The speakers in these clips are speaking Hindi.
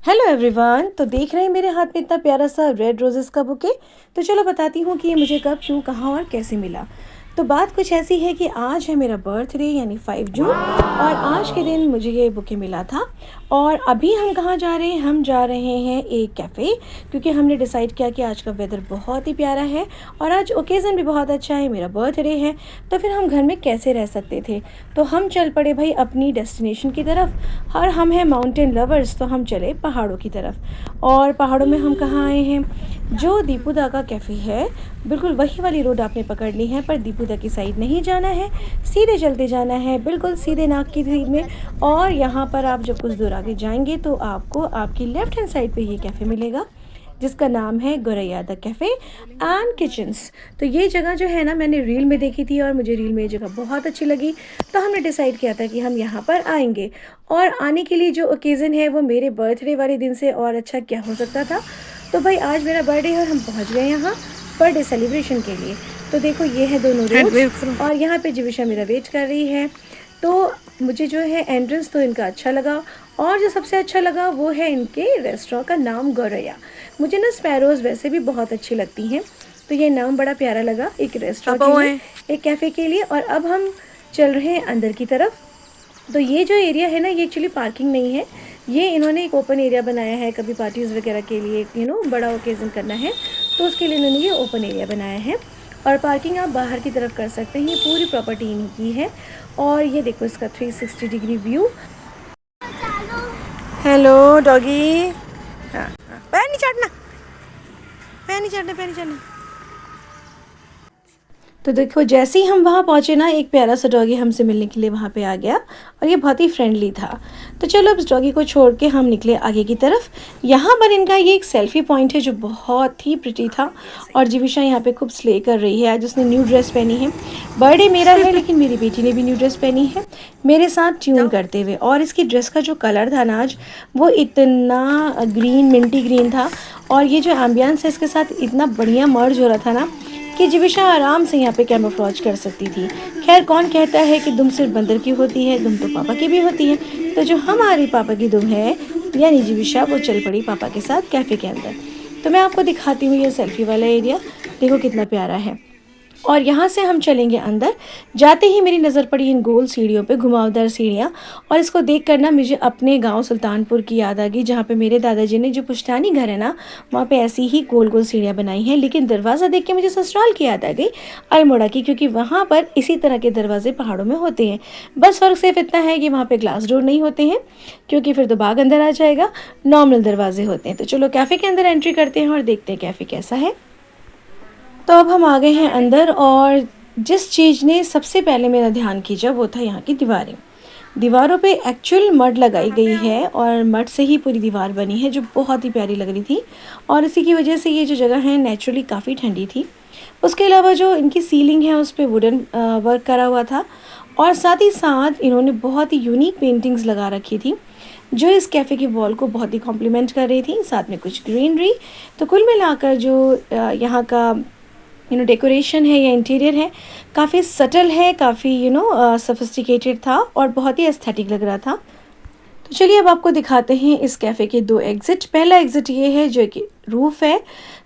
Hello everyone. तो देख रहे हैं मेरे हाथ में इतना प्यारा सा रेड रोजेस का बुके। तो चलो बताती हूँ कि ये मुझे कब, क्यों, कहाँ और कैसे मिला। तो बात कुछ ऐसी है कि आज है मेरा बर्थडे यानी 5 जून और आज के दिन मुझे ये बुके मिला था। और अभी हम कहाँ जा रहे हैं? हम जा रहे हैं एक कैफ़े, क्योंकि हमने डिसाइड किया कि आज का वेदर बहुत ही प्यारा है और आज ओकेज़न भी बहुत अच्छा है, मेरा बर्थडे है। तो फिर हम घर में कैसे रह सकते थे, तो हम चल पड़े भाई अपनी डेस्टिनेशन की तरफ। और हम हैं माउंटेन लवर्स, तो हम चले पहाड़ों की तरफ। और पहाड़ों में हम कहाँ आए हैं? जो दीपूदा का कैफ़े है, बिल्कुल वही वाली रोड आपने पकड़ ली है, पर दीपूदा की साइड नहीं जाना है, सीधे चलते जाना है, बिल्कुल सीधे नाक की साइड में। और यहाँ पर आप जब कुछ दूर आगे जाएंगे तो आपको आपकी लेफ़्ट हैंड साइड पे ये कैफ़े मिलेगा, जिसका नाम है गोरैया द कैफ़े एंड किचन्स। तो ये जगह जो है ना, मैंने रील में देखी थी और मुझे रील में ये जगह बहुत अच्छी लगी, तो हमने डिसाइड किया था कि हम यहाँ पर आएंगे। और आने के लिए जो ओकेज़न है वो मेरे बर्थडे वाले दिन से और अच्छा क्या हो सकता था। तो भाई आज मेरा बर्थडे है और हम पहुँच गए यहाँ बर्थडे सेलिब्रेशन के लिए। तो देखो ये है दोनों रोड्स और यहाँ पे जीविशा मेरा वेट कर रही है। तो मुझे जो है एंट्रेंस तो इनका अच्छा लगा, और जो सबसे अच्छा लगा वो है इनके रेस्टोरेंट का नाम गोरैया। मुझे ना स्पैरोज़ वैसे भी बहुत अच्छी लगती हैं, तो ये नाम बड़ा प्यारा लगा एक रेस्टोरेंट के लिए, एक कैफ़े के लिए। और अब हम चल रहे हैं अंदर की तरफ। तो ये जो एरिया है ना, ये एक्चुअली पार्किंग नहीं है, ये इन्होंने एक ओपन एरिया बनाया है, कभी पार्टीज़ वगैरह के लिए बड़ा ओकेज़न करना है तो उसके लिए इन्होंने ये ओपन एरिया बनाया है। और पार्किंग आप बाहर की तरफ कर सकते हैं, ये पूरी प्रॉपर्टी इन्हीं की है। और ये देखो इसका 360 डिग्री व्यू। Hello doggy. हाँ हाँ, पैर नहीं चढ़ना, पैर नहीं चढ़ना, पैर नहीं चढ़ना। तो देखो जैसे ही हम वहाँ पहुँचे ना, एक प्यारा सा डॉगी हमसे मिलने के लिए वहाँ पे आ गया और ये बहुत ही फ्रेंडली था। तो चलो अब इस डॉगी को छोड़ के हम निकले आगे की तरफ। यहाँ पर इनका ये एक सेल्फ़ी पॉइंट है जो बहुत ही प्रिटी था, और जीविशा यहाँ पे खूब स्ले कर रही है। आज उसने न्यू ड्रेस पहनी है, बर्थडे मेरा है लेकिन मेरी बेटी ने भी न्यू ड्रेस पहनी है मेरे साथ ट्यून करते हुए। और इसकी ड्रेस का जो कलर था ना आज, वो इतना ग्रीन, मिंटी ग्रीन था, और ये जो एम्बियंस है इसके साथ इतना बढ़िया मर्ज हो रहा था ना कि जीविशा आराम से यहाँ पे कैमोफ्लेज कर सकती थी। खैर कौन कहता है कि दुम सिर्फ बंदर की होती है, दुम तो पापा की भी होती है। तो जो हमारी पापा की दुम है यानी जीविशा, वो चल पड़ी पापा के साथ कैफ़े के अंदर। तो मैं आपको दिखाती हूँ ये सेल्फी वाला एरिया, देखो कितना प्यारा है। और यहाँ से हम चलेंगे अंदर। जाते ही मेरी नज़र पड़ी इन गोल सीढ़ियों पे, घुमावदार सीढ़ियाँ, और इसको देख कर ना मुझे अपने गांव सुल्तानपुर की याद आ गई, जहाँ पे मेरे दादाजी ने जो पुश्तैनी घर है ना, वहाँ पे ऐसी ही गोल गोल सीढ़ियाँ बनाई हैं। लेकिन दरवाज़ा देख के मुझे ससुराल की याद आ गई, अल्मोड़ा की, क्योंकि वहाँ पर इसी तरह के दरवाजे पहाड़ों में होते हैं। बस फ़र्क सिर्फ इतना है कि वहाँ पर ग्लास डोर नहीं होते हैं, क्योंकि फिर तो बाघ अंदर आ जाएगा, नॉर्मल दरवाजे होते हैं। तो चलो कैफ़े के अंदर एंट्री करते हैं और देखते हैं कैफ़े कैसा है। तो अब हम आ गए हैं अंदर, और जिस चीज़ ने सबसे पहले मेरा ध्यान खींचा वो था यहाँ की दीवारें। दीवारों पे एक्चुअल मड लगाई गई है और मड से ही पूरी दीवार बनी है, जो बहुत ही प्यारी लग रही थी। और इसी की वजह से ये जो जगह है नेचुरली काफ़ी ठंडी थी। उसके अलावा जो इनकी सीलिंग है उस पर वुडन वर्क करा हुआ था, और साथ ही साथ इन्होंने बहुत ही यूनिक पेंटिंग्स लगा रखी थी, जो इस कैफ़े की वॉल को बहुत ही कॉम्प्लीमेंट कर रही थी, साथ में कुछ ग्रीनरी। तो कुल मिलाकर जो यहाँ का डेकोरेशन है या इंटीरियर है, काफ़ी सटल है, काफ़ी सोफिस्टिकेटेड था और बहुत ही एस्थेटिक लग रहा था। तो चलिए अब आपको दिखाते हैं इस कैफ़े के दो एग्ज़िट। पहला एग्ज़िट ये है जो कि रूफ़ है।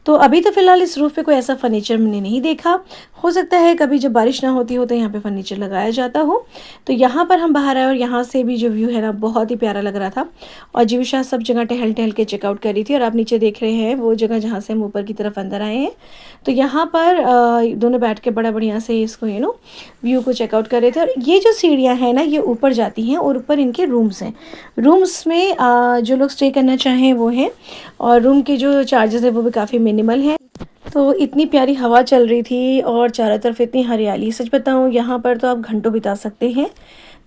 तो अभी तो फ़िलहाल इस रूफ़ पे कोई ऐसा फर्नीचर मैंने नहीं देखा, हो सकता है कभी जब बारिश ना होती हो तो यहाँ पे फर्नीचर लगाया जाता हो। तो यहाँ पर हम बाहर आए और यहाँ से भी जो व्यू है ना, बहुत ही प्यारा लग रहा था। और जीविशा सब जगह टहल टहल के चेकआउट कर रही थी, और आप नीचे देख रहे हैं वो जगह जहाँ से हम ऊपर की तरफ अंदर आए हैं। तो यहाँ पर दोनों बैठ के बड़ा बढ़िया से इसको व्यू को चेकआउट कर रहे थे। और ये जो सीढ़ियाँ हैं ना, ये ऊपर जाती हैं और ऊपर इनके रूम्स हैं। रूम्स में जो लोग स्टे करना चाहें वो हैं, और रूम के जो चार्जेस है वो भी काफ़ी मिनिमल है। तो इतनी प्यारी हवा चल रही थी और चारों तरफ इतनी हरियाली, सच बताऊँ यहाँ पर तो आप घंटों बिता सकते हैं।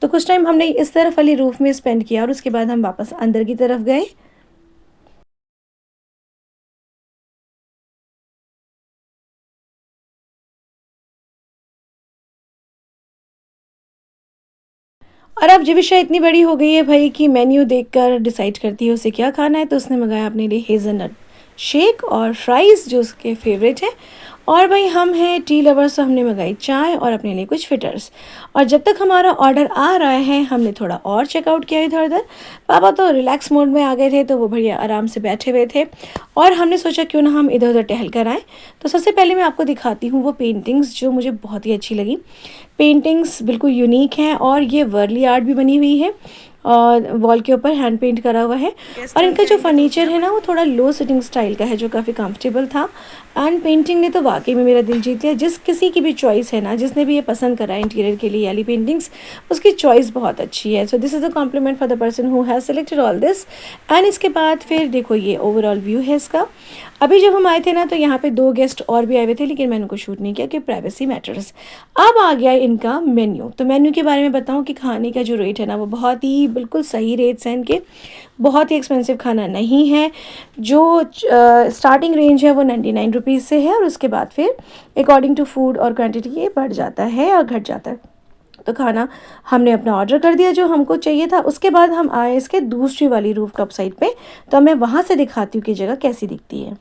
तो कुछ टाइम हमने इस तरफ वाली रूफ में स्पेंड किया और उसके बाद हम वापस अंदर की तरफ गए। और अब जीविशा इतनी बड़ी हो गई है भाई कि मेन्यू देखकर डिसाइड करती है उसे क्या खाना है। तो उसने मंगाया अपने लिए हेज़लनट शेक और फ्राइज़, जो उसके फेवरेट है। और भाई हम हैं टी लवर्स, तो हमने मंगाई चाय और अपने लिए कुछ फिटर्स। और जब तक हमारा ऑर्डर आ रहा है हमने थोड़ा और चेकआउट किया इधर उधर। पापा तो रिलैक्स मोड में आ गए थे, तो वो बढ़िया आराम से बैठे हुए थे और हमने सोचा क्यों ना हम इधर उधर टहल कर आएँ। तो सबसे पहले मैं आपको दिखाती हूँ वो पेंटिंग्स जो मुझे बहुत ही अच्छी लगी। पेंटिंग्स बिल्कुल यूनिक हैं और ये वर्ली आर्ट भी बनी हुई है और वॉल के ऊपर हैंड पेंट करा हुआ है। और इनका जो फर्नीचर है ना वो थोड़ा लो सिटिंग स्टाइल का है जो काफ़ी कंफर्टेबल था। एंड पेंटिंग ने तो वाकई में मेरा दिल जीत लिया। जिस किसी की भी चॉइस है ना, जिसने भी ये पसंद करा इंटीरियर के लिए वाली पेंटिंग्स, उसकी चॉइस बहुत अच्छी है। So this is a compliment for the person who has selected all this. And इसके बाद फिर देखो ये ओवरऑल व्यू है इसका। अभी जब हम आए थे ना तो यहाँ पे 2 गेस्ट और भी आए हुए थे, लेकिन मैंने उनको शूट नहीं किया कि प्राइवेसी मैटर्स। अब आ गया इनका मेन्यू। तो मेन्यू के बारे में बताऊँ कि खाने का जो रेट है ना वो बहुत ही बिल्कुल सही रेट्स हैं इनके। बहुत ही एक्सपेंसिव खाना नहीं है। जो स्टार्टिंग रेंज है वो 99 रुपीज़ से है और उसके बाद फिर अकॉर्डिंग टू फूड और क्वांटिटी ये बढ़ जाता है और घट जाता है। तो खाना हमने अपना ऑर्डर कर दिया जो हमको चाहिए था। उसके बाद हम आए इसके दूसरी वाली रूफ टॉप साइड पे। तो मैं वहाँ से दिखाती हूँ कि जगह कैसी दिखती है।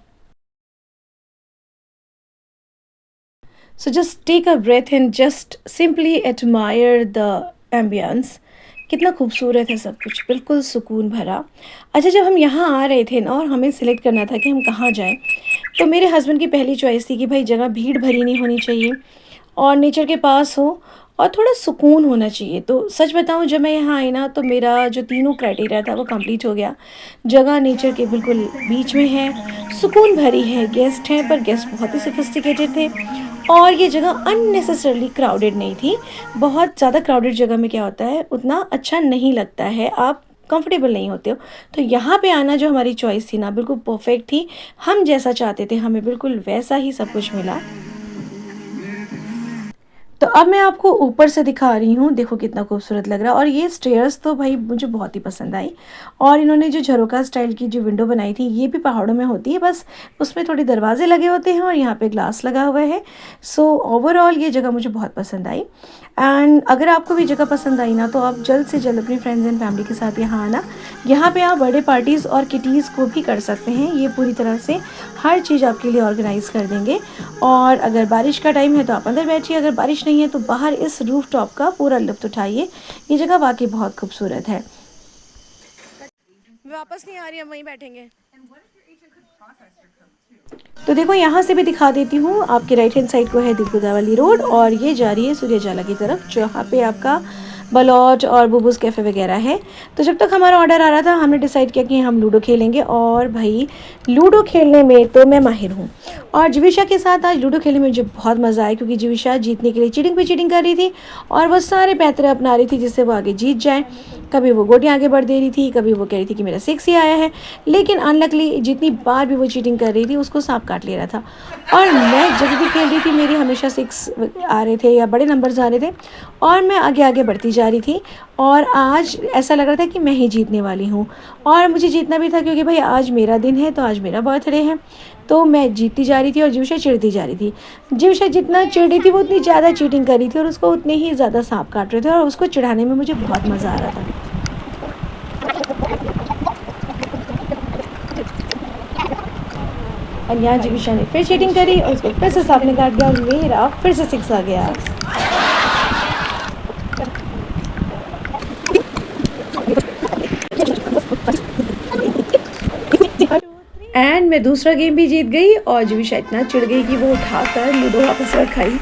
So just take a breath and just simply admire the ambiance. कितना खूबसूरत है सब कुछ, बिल्कुल सुकून भरा। अच्छा, जब हम यहाँ आ रहे थे ना और हमें सिलेक्ट करना था कि हम कहाँ जाएं, तो मेरे हस्बैंड की पहली चॉइस थी कि भाई जगह भीड़ भरी नहीं होनी चाहिए और नेचर के पास हो और थोड़ा सुकून होना चाहिए। तो सच बताऊं जब मैं यहाँ आई ना तो मेरा जो तीनों क्राइटेरिया था वो कंप्लीट हो गया। जगह नेचर के बिल्कुल बीच में है, सुकून भरी है, गेस्ट हैं पर गेस्ट बहुत ही सोफिस्टिकेटेड थे और ये जगह अननेसेसरली क्राउडेड नहीं थी। बहुत ज़्यादा क्राउडेड जगह में क्या होता है उतना अच्छा नहीं लगता है, आप कंफर्टेबल नहीं होते हो। तो यहाँ पे आना जो हमारी चॉइस थी ना बिल्कुल परफेक्ट थी। हम जैसा चाहते थे हमें बिल्कुल वैसा ही सब कुछ मिला। तो अब मैं आपको ऊपर से दिखा रही हूँ, देखो कितना खूबसूरत लग रहा है। और ये स्टेयर्स तो भाई मुझे बहुत ही पसंद आई। और इन्होंने जो झरोका स्टाइल की जो विंडो बनाई थी ये भी पहाड़ों में होती है, बस उसमें थोड़े दरवाजे लगे होते हैं और यहाँ पे ग्लास लगा हुआ है। सो ओवरऑल ये जगह मुझे बहुत पसंद आई। एंड अगर आपको भी जगह पसंद आई ना तो आप जल्द से जल्द अपनी फ्रेंड्स एंड फैमिली के साथ यहाँ आना। यहाँ पे आप बर्थडे पार्टीज़ और किटीज़ को भी कर सकते हैं। ये पूरी तरह से हर चीज़ आपके लिए ऑर्गेनाइज़ कर देंगे। और अगर बारिश का टाइम है तो आप अंदर बैठिए, अगर बारिश नहीं है तो बाहर इस रूफ टॉप का पूरा लुत्फ़ उठाइए। ये जगह वाकई बहुत खूबसूरत है। वापस नहीं आ रही, हम वहीं बैठेंगे। तो देखो यहाँ से भी दिखा देती हूँ, आपके राइट हैंड साइड को है दिलकुदा वाली रोड और ये जा रही है सूर्यजाला की तरफ जहाँ पे आपका बलौट और बुबूस कैफ़े वगैरह है। तो जब तक हमारा ऑर्डर आ रहा था हमने डिसाइड किया कि हम लूडो खेलेंगे और भाई लूडो खेलने में तो मैं माहिर हूँ। और जीविशा के साथ आज लूडो खेलने में मुझे बहुत मज़ा आया क्योंकि जीविशा जीतने के लिए चीटिंग पे चीटिंग कर रही थी और वो सारे पैतरे अपना रही थी जिससे वो आगे जीत जाए। कभी वो गोटियाँ आगे बढ़ दे रही थी, कभी वो कह रही थी कि मेरा 6 ही आया है, लेकिन अनलकली जितनी बार भी वो चीटिंग कर रही थी उसको सांप काट ले रहा था। और मैं जब भी खेल रही थी मेरे हमेशा 6 आ रहे थे या बड़े नंबर्स आ रहे थे और मैं आगे आगे बढ़ती जा रही थी। और आज ऐसा लग रहा था कि मैं ही जीतने वाली हूँ और मुझे जीतना भी था क्योंकि भाई आज मेरा दिन है, तो आज मेरा बर्थडे है। तो मैं जीतती जा रही थी और जीविशा चिढ़ती जा रही थी। जीविशा जितना चिढ़ रही थी वो उतनी ज़्यादा चीटिंग कर रही थी और उसको उतने ही ज़्यादा सांप काट रहे थे और उसको चिढ़ाने में मुझे बहुत मज़ा आ रहा था। और यहाँ जीविशा ने फिर चीटिंग करी और उसको फिर से सांप ने काट दिया और मेरा फिर से 6 आ गया। एंड मैं दूसरा गेम भी जीत गई और जीविशा इतना चिढ़ गई कि वो उठाकर लूडो वापस रखाई।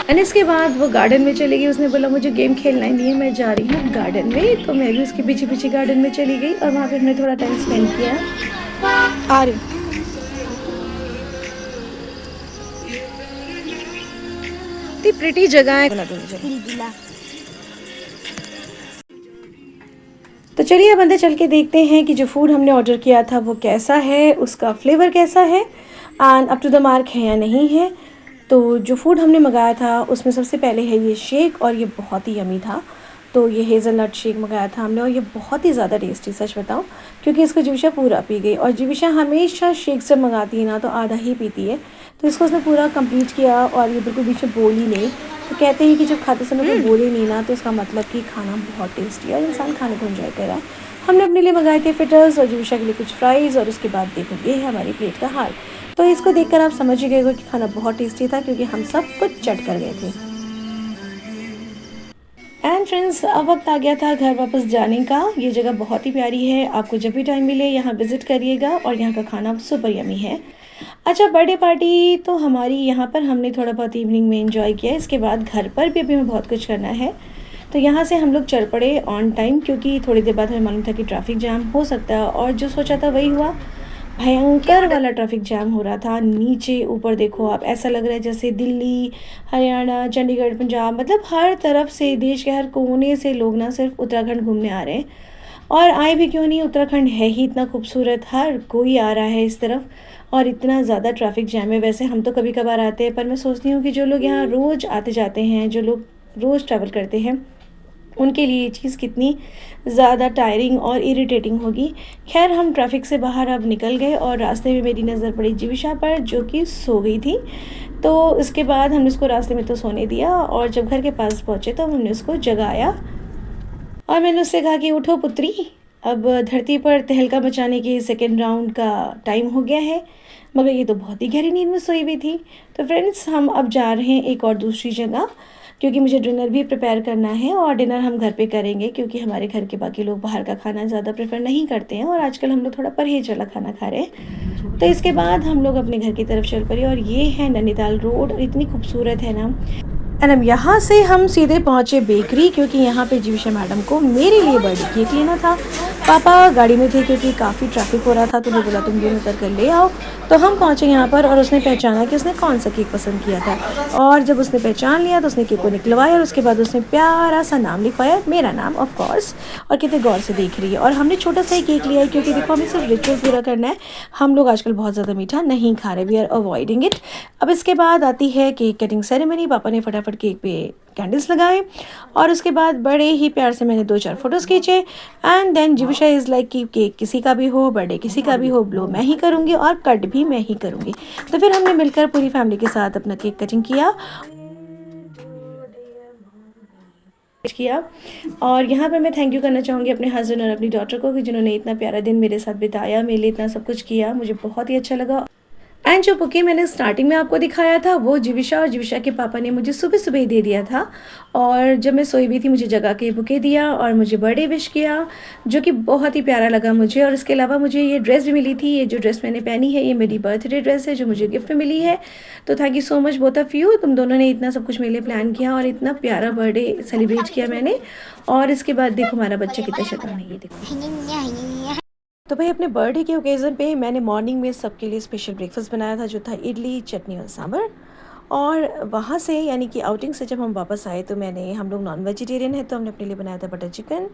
एंड इसके बाद वो गार्डन में चली गई। उसने बोला मुझे गेम खेलना ही नहीं है, मैं जा रही हूँ गार्डन में। तो मैं भी उसके पीछे पीछे गार्डन में चली गई और वहाँ पे हमने थोड़ा टाइम स्पेंड किया। आ रही इतनी प्रिटी जगह है। तो चलिए अब अंदर चल के देखते हैं कि जो फूड हमने ऑर्डर किया था वो कैसा है, उसका फ्लेवर कैसा है and up to the mark है या नहीं है। तो जो फूड हमने मंगाया था उसमें सबसे पहले है ये शेक और ये बहुत ही यमी था। तो ये हेज़लनट शेक मंगाया था हमने और ये बहुत ही ज़्यादा टेस्टी, सच बताऊँ, क्योंकि इसको जीविशा पूरा पी गई। और जीविशा हमेशा शेक जब मंगाती है ना तो आधा ही पीती है, तो इसको उसने पूरा कंप्लीट किया और ये बिल्कुल बीच में बोली नहीं। तो कहते हैं कि जब खाते समय कोई बोले नहीं ना तो इसका मतलब कि खाना बहुत टेस्टी है और इंसान खाने को एंजॉय कर रहा है। हमने अपने लिए मंगाए थे फिटर्स और जीविशा के लिए कुछ फ्राइज़ और उसके बाद देखो ये है हमारी प्लेट का हाल। तो इसको देखकर आप समझ ही गए हो कि खाना बहुत टेस्टी था क्योंकि हम सब कुछ चट कर गए थे। एंड फ्रेंड्स, अब वक्त आ गया था घर वापस जाने का। ये जगह बहुत ही प्यारी है, आपको जब भी टाइम मिले यहाँ विज़िट करिएगा और यहाँ का खाना सुपर यमी है। अच्छा, बर्थडे पार्टी तो हमारी यहाँ पर हमने थोड़ा बहुत इवनिंग में एंजॉय किया। इसके बाद घर पर भी अभी हमें बहुत कुछ करना है, तो यहाँ से हम लोग चल पड़े ऑन टाइम क्योंकि थोड़ी देर बाद हमें मालूम था कि ट्रैफिक जाम हो सकता है और जो सोचा था वही हुआ। भयंकर वाला ट्रैफिक जाम हो रहा था। नीचे ऊपर देखो आप, ऐसा लग रहा है जैसे दिल्ली, हरियाणा, चंडीगढ़, पंजाब, मतलब हर तरफ से, देश के हर कोने से लोग ना सिर्फ उत्तराखंड घूमने आ रहे हैं। और आए भी क्यों नहीं, उत्तराखंड है ही इतना खूबसूरत, हर कोई आ रहा है इस तरफ और इतना ज़्यादा ट्रैफिक जैम है। वैसे हम तो कभी कभार आते हैं, पर मैं सोचती हूँ कि जो लोग यहाँ रोज़ आते जाते हैं, जो लोग रोज़ ट्रैवल करते हैं, उनके लिए ये चीज़ कितनी ज़्यादा टायरिंग और इरिटेटिंग होगी। खैर, हम ट्रैफिक से बाहर अब निकल गए और रास्ते में मेरी नज़र पड़ी जीविशा पर जो कि सो गई थी। तो इसके बाद हमने उसको रास्ते में तो सोने दिया और जब घर के पास पहुँचे तो हमने उसको जगाया और मैंने उससे कहा कि उठो पुत्री, अब धरती पर तहलका मचाने के सेकेंड राउंड का टाइम हो गया है। मगर ये तो बहुत ही गहरी नींद में सोई हुई थी। तो फ्रेंड्स, हम अब जा रहे हैं एक और दूसरी जगह क्योंकि मुझे डिनर भी प्रिपेयर करना है और डिनर हम घर पे करेंगे क्योंकि हमारे घर के बाकी लोग बाहर का खाना ज़्यादा प्रेफर नहीं करते हैं और आजकल हम लोग थोड़ा परहेज वाला खाना खा रहे हैं। तो इसके बाद हम लोग अपने घर की तरफ चल पड़े और ये है नैनीताल रोड और इतनी खूबसूरत है ना। एंड अब यहाँ से हम सीधे पहुँचे बेकरी क्योंकि यहाँ पे जीविशा मैडम को मेरे लिए बर्थडे केक लेना था। पापा गाड़ी में थे क्योंकि काफ़ी ट्रैफिक हो रहा था, तो उन्हें बोला तुम दोनों उतर कर ले आओ। तो हम पहुँचे यहाँ पर और उसने पहचाना कि उसने कौन सा केक पसंद किया था और जब उसने पहचान लिया तो उसने केक को निकलवाया और उसके बाद उसने प्यारा सा नाम लिखवाया, मेरा नाम ऑफ कोर्स, और कितने गौर से देख रही है। और हमने छोटा सा ही केक लिया है क्योंकि देखो हमें सिर्फ रिचुअल पूरा करना है। हम लोग आजकल बहुत ज़्यादा मीठा नहीं खा रहे, वी आर अवॉइडिंग इट। अब इसके बाद आती है केक कटिंग सेरेमनी। पापा ने फटाफट केक पे कैंडल्स लगाए और उसके बाद बड़े ही प्यार से मैंने 2-4 फोटोज़ खींचे। And then Jivisha is like कि केक किसी का भी हो, बर्थडे किसी का भी हो, ब्लो मैं ही करूँगी और कट भी मैं ही करूँगी। तो फिर हमने मिलकर पूरी फैमिली के साथ अपना केक कटिंग किया। और यहाँ पर मैं थैंक यू करना चाहूँगी अपने हस्बैंड और अपनी डॉटर को कि जिन्होंने इतना प्यारा दिन मेरे साथ बिताया, मेरे लिए इतना सब कुछ किया, मुझे बहुत ही अच्छा लगा। एंड जो बुके मैंने स्टार्टिंग में आपको दिखाया था वो जीविशा और जीविशा के पापा ने मुझे सुबह सुबह ही दे दिया था और जब मैं सोई हुई थी मुझे जगा के बुके दिया और मुझे बर्थडे विश किया, जो कि बहुत ही प्यारा लगा मुझे। और इसके अलावा मुझे ये ड्रेस भी मिली थी। ये जो ड्रेस मैंने पहनी है ये मेरी बर्थडे ड्रेस है जो मुझे गिफ्ट में मिली है। तो thank you so much both of you, तुम दोनों ने इतना सब कुछ मेरे लिए प्लान किया और इतना प्यारा बर्थडे सेलिब्रेट किया मैंने। और इसके बाद देखो हमारा बच्चा कितना शैतान है, ये देखो। तो भाई अपने बर्थडे के ओकेज़न पे मैंने मॉर्निंग में सबके लिए स्पेशल ब्रेकफास्ट बनाया था जो था इडली, चटनी और सांभर। और वहाँ से यानी कि आउटिंग से जब हम वापस आए तो हम लोग नॉन वेजिटेरियन है तो हमने अपने लिए बनाया था बटर चिकन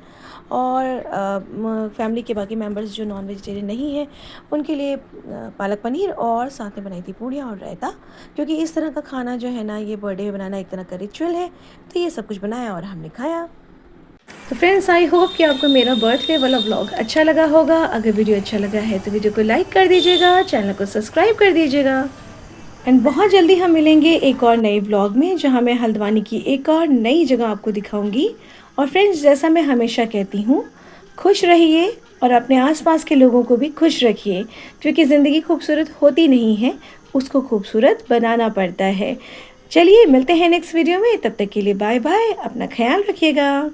और फैमिली के बाकी मेंबर्स जो नॉन वेजिटेरियन नहीं है उनके लिए पालक पनीर और साथ में बनाई थी पूड़ियाँ और रायता। क्योंकि इस तरह का खाना जो है ना, ये बर्थडे में बनाना एक तरह का रिचुअल है। तो ये सब कुछ बनाया और हमने खाया। तो फ्रेंड्स, आई होप कि आपको मेरा बर्थडे वाला व्लॉग अच्छा लगा होगा। अगर वीडियो अच्छा लगा है तो वीडियो को लाइक कर दीजिएगा, चैनल को सब्सक्राइब कर दीजिएगा। एंड बहुत जल्दी हम मिलेंगे एक और नए व्लॉग में जहां मैं हल्द्वानी की एक और नई जगह आपको दिखाऊंगी। और फ्रेंड्स, जैसा मैं हमेशा कहती हूँ, खुश रहिए और अपने आसपास के लोगों को भी खुश रखिए क्योंकि ज़िंदगी खूबसूरत होती नहीं है, उसको खूबसूरत बनाना पड़ता है। चलिए मिलते हैं नेक्स्ट वीडियो में, तब तक के लिए बाय बाय, अपना ख्याल रखिएगा।